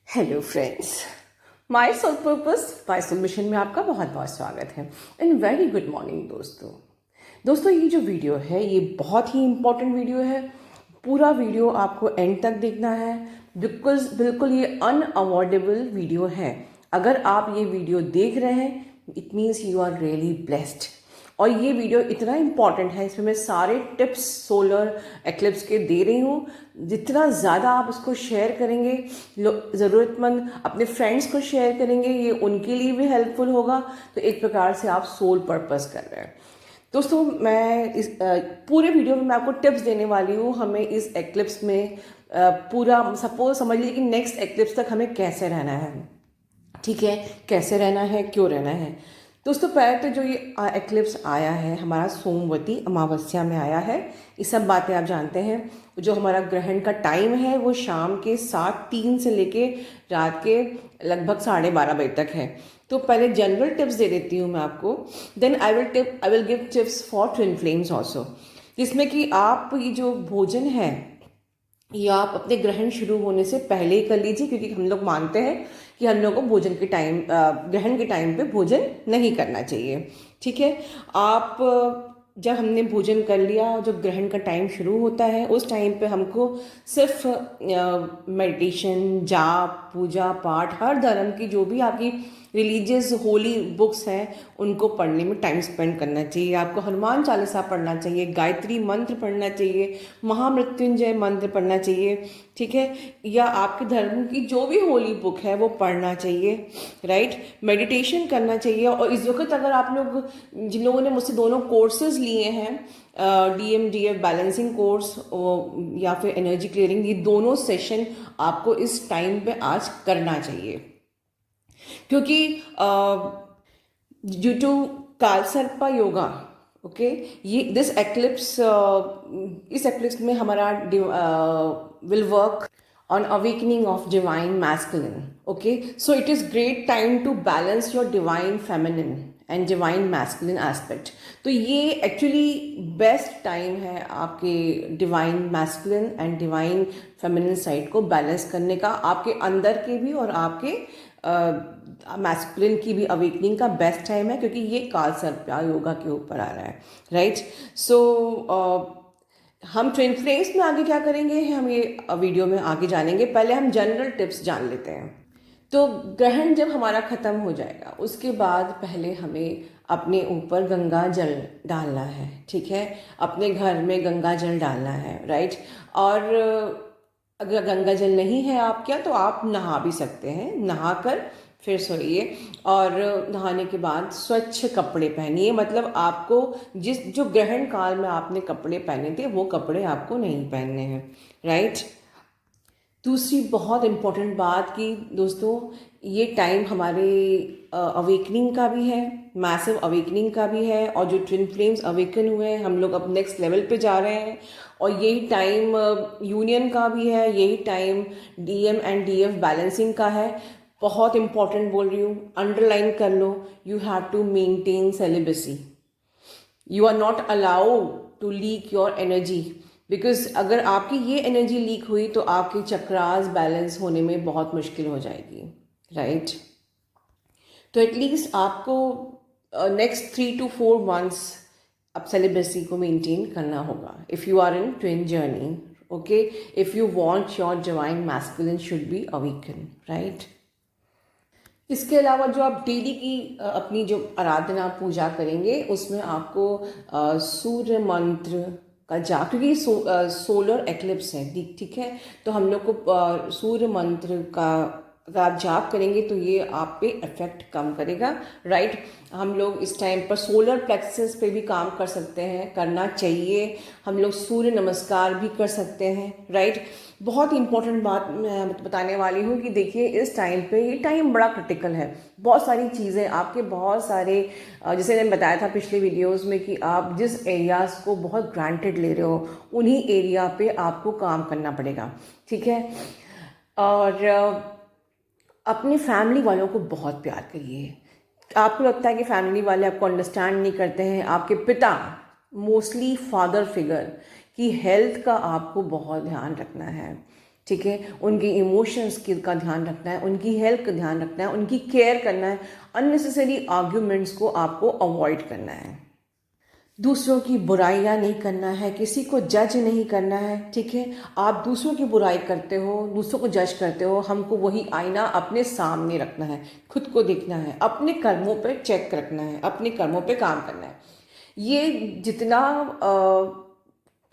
Hello friends, my soul purpose my soul mission में आपका बहुत बहुत स्वागत है एंड वेरी गुड मॉर्निंग दोस्तों ये जो वीडियो है ये बहुत ही इम्पोर्टेंट वीडियो है। पूरा वीडियो आपको एंड तक देखना है। बिल्कुल बिल्कुल ये अनअवॉइडेबल वीडियो है। अगर आप ये वीडियो देख रहे हैं it means you are really blessed. और ये वीडियो इतना इम्पॉर्टेंट है, इसमें मैं सारे टिप्स सोलर एक्लिप्स के दे रही हूँ। जितना ज़्यादा आप उसको शेयर करेंगे, ज़रूरतमंद अपने फ्रेंड्स को शेयर करेंगे, ये उनके लिए भी हेल्पफुल होगा। तो एक प्रकार से आप सोल पर्पस कर रहे हैं। दोस्तों मैं इस पूरे वीडियो में मैं आपको टिप्स देने वाली हूँ। हमें इस एक्लिप्स में पूरा सपोज समझ लीजिए कि नेक्स्ट एक्लिप्स तक हमें कैसे रहना है, ठीक है, कैसे रहना है, क्यों रहना है। दोस्तों पहले तो जो ये एक्लिप्स आया है हमारा सोमवती अमावस्या में आया है। ये सब बातें आप जानते हैं। जो हमारा ग्रहण का टाइम है वो शाम के 7:03 से लेके रात के लगभग 12:30 बजे तक है। तो पहले जनरल टिप्स दे देती हूँ मैं आपको, then I will give tips for twin flames also, जिसमें कि आप ये जो भोजन है ये आप अपने ग्रहण शुरू होने से पहले ही कर लीजिए, क्योंकि हम लोग मानते हैं कि हम लोग को भोजन के टाइम ग्रहण के टाइम पे भोजन नहीं करना चाहिए। ठीक है, आप जब हमने भोजन कर लिया, जो ग्रहण का टाइम शुरू होता है उस टाइम पे हमको सिर्फ मेडिटेशन, जाप, पूजा पाठ, हर धर्म की जो भी आपकी रिलीजियस होली बुक्स हैं उनको पढ़ने में टाइम स्पेंड करना चाहिए। आपको हनुमान चालीसा पढ़ना चाहिए, गायत्री मंत्र पढ़ना चाहिए, महामृत्युंजय मंत्र पढ़ना चाहिए, ठीक है, या आपके धर्म की जो भी होली बुक है वो पढ़ना चाहिए, राइट। मेडिटेशन करना चाहिए। और इस वक्त अगर आप लोग जिन लोगों ने मुझसे दोनों कोर्सेज लिए हैं, DMDF बैलेंसिंग कोर्स या फिर एनर्जी क्लियरिंग, ये दोनों सेशन आपको इस टाइम पे आज करना चाहिए, क्योंकि ड्यू टू कालसर्पा योगा, ओके, ये दिस एक्लिप्स इस एक्लिप्स में हमारा will work on awakening of divine masculine. Okay, so it is great time to balance your divine feminine and divine masculine aspect. तो ये एक्चुअली बेस्ट टाइम है आपके divine masculine and divine feminine side को balance करने का, आपके अंदर के भी और आपके मैस्कुलिन की भी अवेकनिंग का बेस्ट टाइम है, क्योंकि ये काल सर्प योगा के ऊपर आ रहा है, राइट। सो हम ट्विन फ्लेम्स में आगे क्या करेंगे हम ये वीडियो में आगे जानेंगे। पहले हम जनरल टिप्स जान लेते हैं। तो ग्रहण जब हमारा ख़त्म हो जाएगा उसके बाद पहले हमें अपने ऊपर गंगा जल डालना है, ठीक है, अपने घर में गंगा जल डालना है, राइट। और अगर गंगा जल नहीं है आपके यहाँ तो आप नहा भी सकते हैं, नहाकर फिर सोइए। और नहाने के बाद स्वच्छ कपड़े पहनिए, मतलब आपको जो ग्रहण काल में आपने कपड़े पहने थे वो कपड़े आपको नहीं पहनने हैं, राइट। दूसरी बहुत इम्पोर्टेंट बात कि दोस्तों ये टाइम हमारे अवेकनिंग का भी है, मैसिव अवेकनिंग का भी है। और जो ट्विन फ्लेम्स अवेकन हुए हैं हम लोग अब नेक्स्ट लेवल पे जा रहे हैं। और यही टाइम यूनियन का भी है, यही time DM and DF balancing का है। बहुत इंपॉर्टेंट बोल रही हूँ, अंडरलाइन कर लो, you have to maintain celibacy. You are not allowed to leak your energy, because अगर आपकी ये एनर्जी लीक हुई तो आपके चक्रास बैलेंस होने में बहुत मुश्किल हो जाएगी, राइट। तो एटलीस्ट आपको नेक्स्ट 3 to 4 months अब सेलिब्रेसी को मेंटेन करना होगा if you are in twin journey, okay, if you want your divine masculine should be awaken, right. इसके अलावा जो आप डेली की अपनी जो आराधना पूजा करेंगे उसमें आपको सूर्य मंत्र का जाप, क्योंकि सोलर एक्लिप्स है, ठीक है, तो हम लोग को सूर्य मंत्र का अगर आप जाप करेंगे तो ये आप पे इफेक्ट कम करेगा, राइट। हम लोग इस टाइम पर सोलर प्लेक्सस पे भी काम कर सकते हैं, करना चाहिए। हम लोग सूर्य नमस्कार भी कर सकते हैं, राइट। बहुत इंपॉर्टेंट बात मैं बताने वाली हूँ कि देखिए इस टाइम पे ये टाइम बड़ा क्रिटिकल है। बहुत सारी चीज़ें आपके, बहुत सारे जैसे मैंने बताया था पिछले वीडियोस में कि आप जिस एरियाज़ को बहुत ग्रांटेड ले रहे हो उन्हीं एरिया पे आपको काम करना पड़ेगा, ठीक है। और अपनी फैमिली वालों को बहुत प्यार करिए। आपको लगता है कि फैमिली वाले आपको अंडरस्टैंड नहीं करते हैं, आपके पिता, मोस्टली फादर फिगर की हेल्थ का आपको बहुत ध्यान रखना है, ठीक है, उनके इमोशंस का ध्यान रखना है, उनकी हेल्थ का ध्यान रखना है, उनकी केयर करना है, अननेसेसरी आर्ग्यूमेंट्स को आपको अवॉइड करना है, दूसरों की बुराइयां नहीं करना है, किसी को जज नहीं करना है। ठीक है, आप दूसरों की बुराई करते हो, दूसरों को जज करते हो, हमको वही आईना अपने सामने रखना है, खुद को देखना है, अपने कर्मों पे चेक रखना है, अपने कर्मों पे काम करना है। ये जितना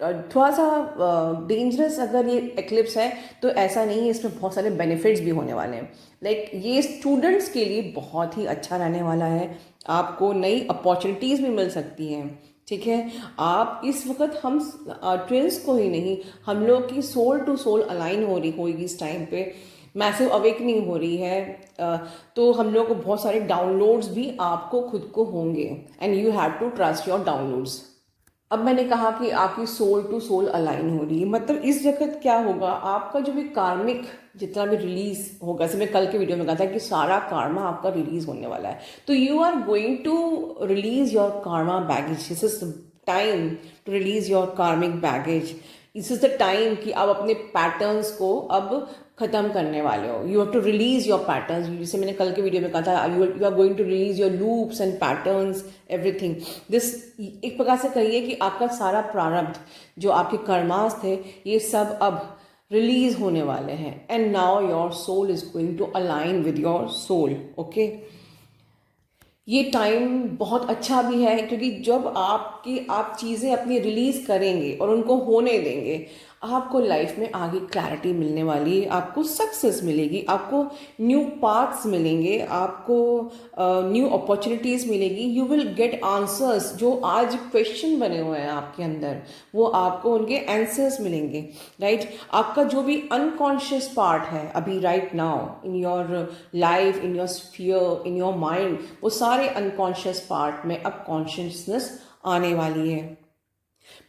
थोड़ा सा डेंजरस अगर ये एक्लिप्स है तो ऐसा नहीं है, इसमें बहुत सारे बेनिफिट्स भी होने वाले हैं। लाइक ये स्टूडेंट्स के लिए बहुत ही अच्छा रहने वाला है, आपको नई अपॉर्चुनिटीज़ भी मिल सकती हैं। ठीक है, आप इस वक्त हम ट्विंस को ही नहीं, हम लोग की सोल टू सोल अलाइन हो रही होगी इस टाइम पे, मैसिव अवेकनिंग हो रही है। तो हम लोग को बहुत सारे डाउनलोड्स भी आपको खुद को होंगे, and you have to trust your downloads. अब मैंने कहा कि आपकी सोल टू सोल अलाइन हो रही है, मतलब इस वक्त क्या होगा, आपका जो भी कार्मिक जितना भी रिलीज होगा, जैसे मैं कल के वीडियो में कहा था कि सारा कार्मा आपका रिलीज होने वाला है, तो you are going to release your karma baggage. This is time to release your karmic baggage. This is the time कि आप अपने पैटर्न्स को अब खत्म करने वाले हो। You have to release your patterns, जैसे मैंने कल के वीडियो में कहा था, you are going to release your loops and patterns, everything this. एक प्रकार से कहिए कि आपका सारा प्रारब्ध जो आपके कर्मास थे, ये सब अब रिलीज होने वाले हैं, and now your soul is going to align with your soul. Okay, ये टाइम बहुत अच्छा भी है, क्योंकि जब आप चीज़ें अपनी रिलीज करेंगे और उनको होने देंगे, आपको लाइफ में आगे क्लैरिटी मिलने वाली है, आपको सक्सेस मिलेगी, आपको न्यू पाथ्स मिलेंगे, आपको न्यू अपॉर्चुनिटीज़ मिलेगी। You will get answers. जो आज क्वेश्चन बने हुए हैं आपके अंदर, वो आपको उनके आंसर्स मिलेंगे, राइट। आपका जो भी अनकॉन्शियस पार्ट है अभी right now in your life, in your sphere, in your mind, वो सारे अनकॉन्शियस पार्ट में अब कॉन्शियसनेस आने वाली है।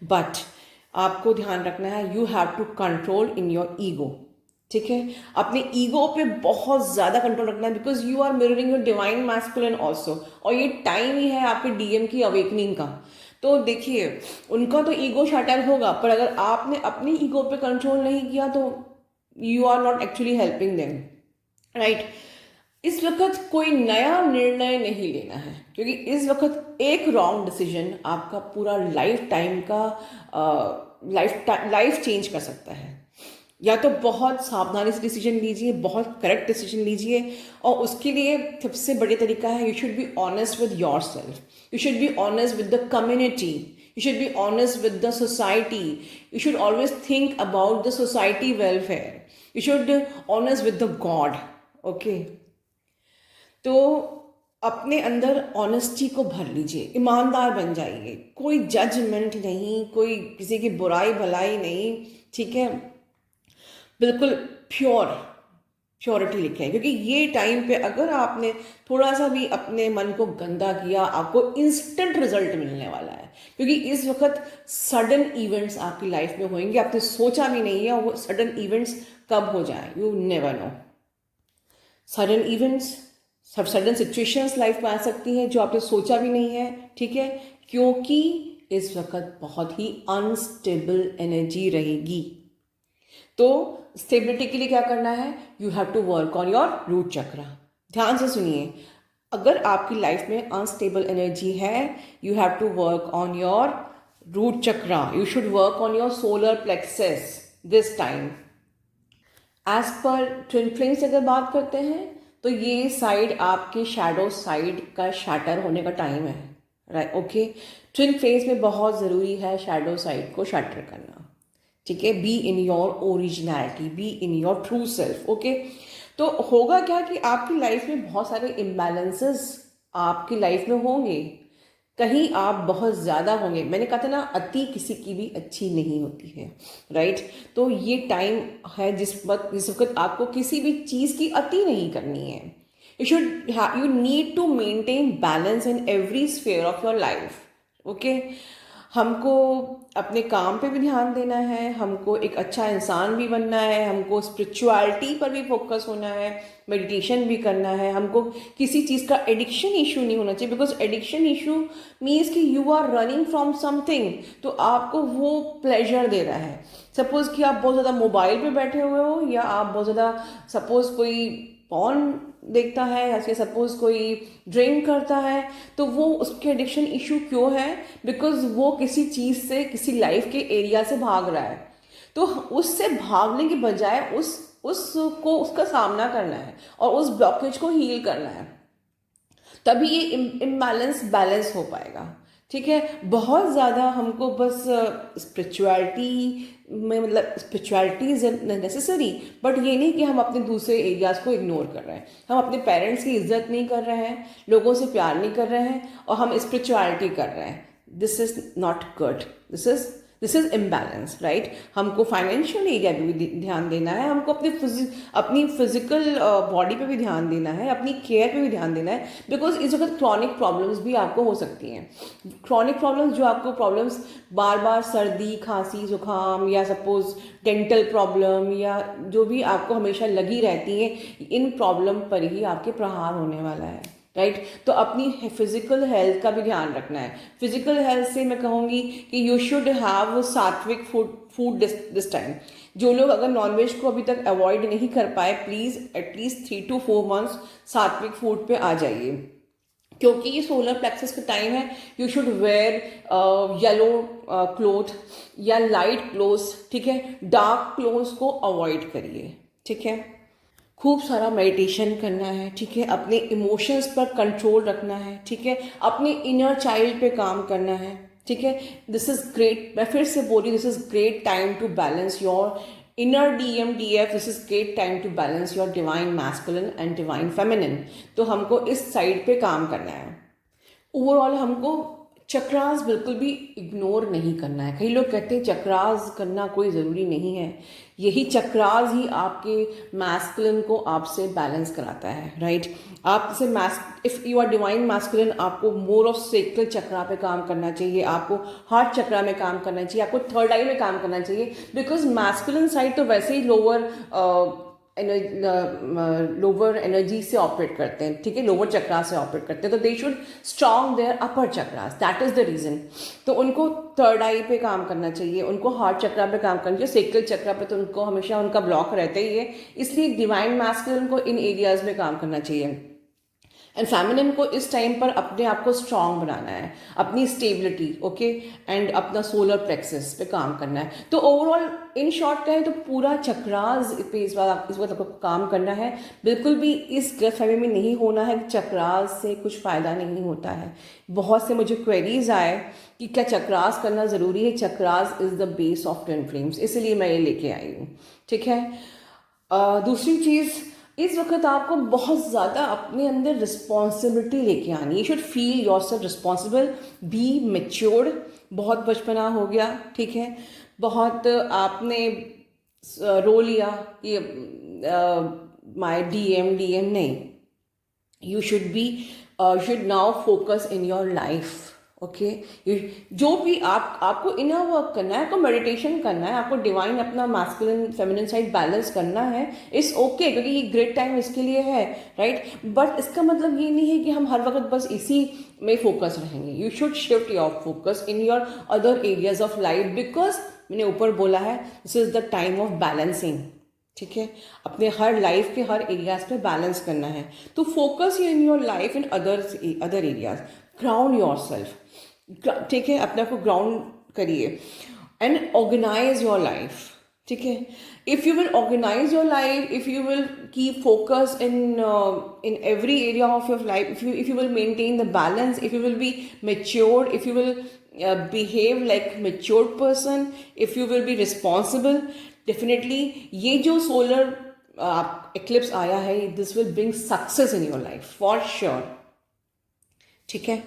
बट आपको ध्यान रखना है, you have to control in your ego. ठीक है, अपने ईगो पे बहुत ज़्यादा कंट्रोल रखना है, because you are mirroring your divine masculine also, और ये टाइम ही है आपके डीएम की अवेकनिंग का। तो देखिए, उनका तो ईगो शटर होगा, पर अगर आपने अपनी ईगो पे कंट्रोल नहीं किया तो you are not actually helping them, right. इस वक्त कोई नया निर्णय नहीं लेना है, क्योंकि इस वक्त एक रॉन्ग डिसीजन आपका पूरा लाइफ टाइम का लाइफ चेंज कर सकता है। या तो बहुत सावधानी से डिसीजन लीजिए, बहुत करेक्ट डिसीजन लीजिए, और उसके लिए सबसे बड़ी तरीका है, you should be honest with your self, you should be honest with the community, you should be honest with the society, you should always think about the society welfare, you should honest with the God. Okay, तो अपने अंदर honesty को भर लीजिए, ईमानदार बन जाइए, कोई जजमेंट नहीं, कोई किसी की बुराई भलाई नहीं। ठीक है, बिल्कुल प्योरिटी लिखें, क्योंकि ये टाइम पे अगर आपने थोड़ा सा भी अपने मन को गंदा किया, आपको इंस्टेंट रिजल्ट मिलने वाला है, क्योंकि इस वक्त सडन इवेंट्स आपकी लाइफ में होंगे, आपने सोचा भी नहीं है, और वो सडन इवेंट्स कब हो जाए you never know. Sudden events, सब सडन सिचुएशंस लाइफ में आ सकती हैं जो आपने सोचा भी नहीं है। ठीक है, क्योंकि इस वक्त बहुत ही अनस्टेबल एनर्जी रहेगी। तो स्टेबिलिटी के लिए क्या करना है, you have to work on your root chakra. ध्यान से सुनिए, अगर आपकी लाइफ में अनस्टेबल एनर्जी है, you have to work on your root chakra, you should work on your solar plexus this time. As पर ट्विन फ्लेम्स अगर बात करते हैं, तो ये साइड आपके शैडो साइड का शैटर होने का टाइम है, राइट। ओके, ट्विन फ्लेम्स में बहुत ज़रूरी है शैडो साइड को शैटर करना। ठीक है, be in your originality, be in your true self. Okay, तो होगा क्या कि आपकी लाइफ में बहुत सारे इम्बैलेंसेस आपकी लाइफ में होंगे, कहीं आप बहुत ज़्यादा होंगे। मैंने कहा था ना, अति किसी की भी अच्छी नहीं होती है, राइट। तो ये टाइम है जिस वक्त आपको किसी भी चीज़ की अति नहीं करनी है। You need to maintain balance in every sphere of your life. Okay, हमको अपने काम पे भी ध्यान देना है, हमको एक अच्छा इंसान भी बनना है, हमको स्पिरिचुअलिटी पर भी फोकस होना है, मेडिटेशन भी करना है, हमको किसी चीज़ का एडिक्शन इशू नहीं होना चाहिए, बिकॉज एडिक्शन इशू मीन्स कि you are running from something, तो आपको वो प्लेजर दे रहा है। सपोज़ कि आप बहुत ज़्यादा मोबाइल पे बैठे हुए हो, या आप बहुत ज़्यादा सपोज़ कोई पॉर्न देखता है, या फिर सपोज़ कोई ड्रिंक करता है, तो वो उसके एडिक्शन इशू क्यों है? बिकॉज वो किसी चीज़ से, किसी लाइफ के एरिया से भाग रहा है। तो उससे भागने के बजाय उसको उसका सामना करना है और उस ब्लॉकेज को हील करना है, तभी ये इम्बैलेंस बैलेंस हो पाएगा। ठीक है, बहुत ज़्यादा हमको बस स्पिरिचुअलिटी में, मतलब स्पिरिचुअलिटी इज नेसेसरी, बट ये नहीं कि हम अपने दूसरे एरियाज को इग्नोर कर रहे हैं, हम अपने पेरेंट्स की इज्जत नहीं कर रहे हैं, लोगों से प्यार नहीं कर रहे हैं, और हम स्पिरिचुअलिटी कर रहे हैं। This is not good, this is imbalance, right. हमको फाइनेंशियल एरिया पे भी ध्यान देना है, हमको अपनी फिजिकल बॉडी पे भी ध्यान देना है, अपनी केयर पे भी ध्यान देना है, बिकॉज इस वक्त क्रॉनिक प्रॉब्लम्स भी आपको हो सकती हैं। क्रॉनिक प्रॉब्लम्स, जो आपको प्रॉब्लम्स बार बार सर्दी, खांसी, जुकाम, या सपोज डेंटल प्रॉब्लम, या जो भी आपको हमेशा लगी रहती हैं, इन प्रॉब्लम पर ही आपके प्रहार होने वाला है, राइट। तो अपनी फिजिकल हेल्थ का भी ध्यान रखना है। फिजिकल हेल्थ से मैं कहूँगी कि यू शुड हैव सात्विक फूड दिस टाइम। जो लोग अगर नॉनवेज को अभी तक अवॉइड नहीं कर पाए, please at least 3 to 4 months sattvic food पे आ जाइए, क्योंकि ये सोलर प्लेक्सस का टाइम है। You should wear yellow cloth या लाइट क्लोथ्स, ठीक है। डार्क क्लोथ्स को अवॉइड करिए, ठीक है। खूब सारा मेडिटेशन करना है, ठीक है। अपने इमोशंस पर कंट्रोल रखना है, ठीक है। अपने इनर चाइल्ड पे काम करना है, ठीक है। दिस इज ग्रेट, मैं फिर से बोली, this is great time to balance your inner DMDF। This is great time to balance your divine masculine and divine feminine. तो हमको इस साइड पे काम करना है। ओवरऑल हमको चक्रास बिल्कुल भी इग्नोर नहीं करना है। कई लोग कहते हैं चक्रास करना कोई ज़रूरी नहीं है, यही चक्रास ही आपके मैस्कुलिन को आपसे बैलेंस कराता है, राइट। आप से if you are divine masculine, आपको मोर ऑफ सेक्रल चक्रा पे काम करना चाहिए, आपको हार्ट चक्रा में काम करना चाहिए, आपको थर्ड आई में काम करना चाहिए, बिकॉज मैस्कुलिन साइड तो वैसे ही लोअर एनर्जी से ऑपरेट करते हैं, ठीक है, लोअर चक्रा से ऑपरेट करते हैं। तो they should strong their upper chakras, that is the reason. तो उनको थर्ड आई पे काम करना चाहिए, उनको हार्ट चक्रा पे काम करना चाहिए। सेक्रल चक्रा पे तो उनको हमेशा उनका ब्लॉक रहता ही है, इसलिए डिवाइन मैस्कुलिन को इन एरियाज में काम करना चाहिए। एंड फेमिनिन को इस टाइम पर अपने आप को स्ट्रांग बनाना है, अपनी स्टेबिलिटी, ओके, एंड अपना सोलर प्लेक्सस पे काम करना है। तो ओवरऑल इन शॉर्ट कहें तो पूरा चक्रास पे इस वक्त आपको काम करना है। बिल्कुल भी इस गलतफहमी में नहीं होना है कि चक्रास से कुछ फ़ायदा नहीं होता है। बहुत से मुझे क्वेरीज आए कि क्या चक्रास करना ज़रूरी है। Chakras is the base of twin flames, इसलिए मैं ये लेके आई हूँ, ठीक है। दूसरी चीज़, इस वक्त आपको बहुत ज़्यादा अपने अंदर रिस्पॉन्सिबिलिटी लेके आनी है। You should feel yourself responsible, be matured. बहुत बचपना हो गया, ठीक है, बहुत आपने रो लिया कि माई डीएम नहीं। You should be should now focus in your life, okay. जो भी आपको इनर वर्क करना है, आपको मेडिटेशन करना है, आपको डिवाइन अपना मैस्कुलिन फेमिनिन साइड बैलेंस करना है, इट्स ओके, क्योंकि ये ग्रेट टाइम इसके लिए है, राइट। बट इसका मतलब ये नहीं है कि हम हर वक्त बस इसी में फोकस रहेंगे। You should shift your focus in your other areas of life, because मैंने ऊपर बोला है this is the time of balancing, ठीक है। अपने हर लाइफ के हर एरियाज पे बैलेंस करना है। तो focus in your life in other areas, ground your self, ठीक है, अपने आप को ग्राउंड करिए एंड ऑर्गेनाइज योर लाइफ, ठीक है। If you will organise your life, if you will keep focus in every area of your life, if you will maintain the balance, if you will be matured, if you will behave like matured person, if you will be responsible, definitely ये जो solar eclipse आया है, this will bring success in your life for sure, ठीक है।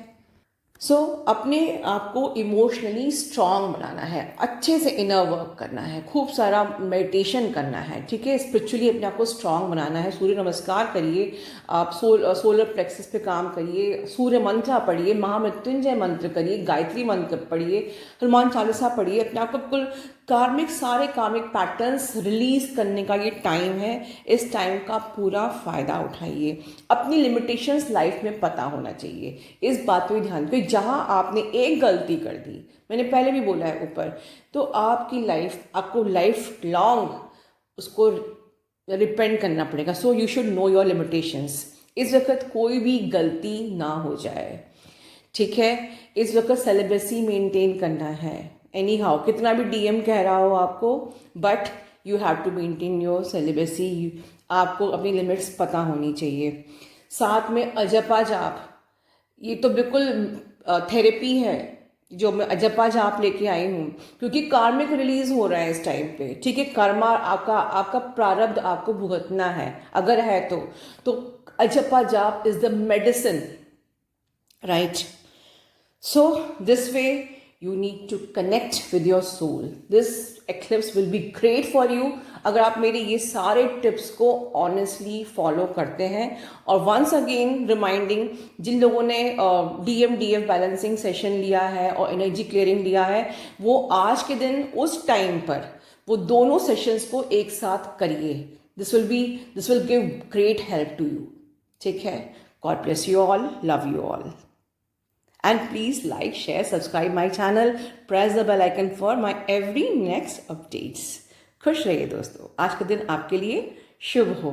सो अपने आप को emotionally strong बनाना है, अच्छे से इनर वर्क करना है, खूब सारा मेडिटेशन करना है, ठीक है। स्पिरिचुअली अपने आप को स्ट्रांग बनाना है। सूर्य नमस्कार करिए, आप सोलर प्लेक्सस पे काम करिए, सूर्य मंत्र पढ़िए, महामृत्युंजय मंत्र करिए, गायत्री मंत्र पढ़िए, हनुमान चालीसा पढ़िए, अपने आप को बिल्कुल कार्मिक सारे कार्मिक पैटर्न्स रिलीज करने का ये टाइम है। इस टाइम का पूरा फायदा उठाइए। अपनी लिमिटेशंस लाइफ में पता होना चाहिए, इस बात पे भी ध्यान, क्योंकि जहाँ आपने एक गलती कर दी, मैंने पहले भी बोला है ऊपर, तो आपकी लाइफ, आपको लाइफ लॉन्ग उसको रिपेंड करना पड़ेगा। So you should know your limitations. इस वक्त कोई भी गलती ना हो जाए, ठीक है। इस वक्त सेलिब्रेसी मेंटेन करना है। एनी हाउ कितना भी डीएम कह रहा हो आपको, but you have to maintain your celibacy. आपको अपनी लिमिट्स पता होनी चाहिए। साथ में अजपा जाप, ये तो बिल्कुल थेरेपी है जो मैं अजपा जाप लेके आई हूँ, क्योंकि कार्मिक रिलीज हो रहा है इस टाइम पे, ठीक है। कर्मा आपका आपका प्रारब्ध आपको भुगतना है, अगर है तो अजपा जाप is the medicine, right. So this way you need to connect with your soul. This eclipse will be great for you अगर आप मेरे ये सारे टिप्स को ऑनेस्टली फॉलो करते हैं। और वंस अगेन रिमाइंडिंग, जिन लोगों ने DMDF बैलेंसिंग सेशन लिया है और एनर्जी क्लियरिंग लिया है, वो आज के दिन उस टाइम पर वो दोनों सेशंस को एक साथ करिए। This will give great help to you, ठीक है। God bless you all, love you all. And please like, share, subscribe my channel, press the bell icon for my every next updates. खुश रहिए दोस्तों, आज का दिन आपके लिए शुभ हो।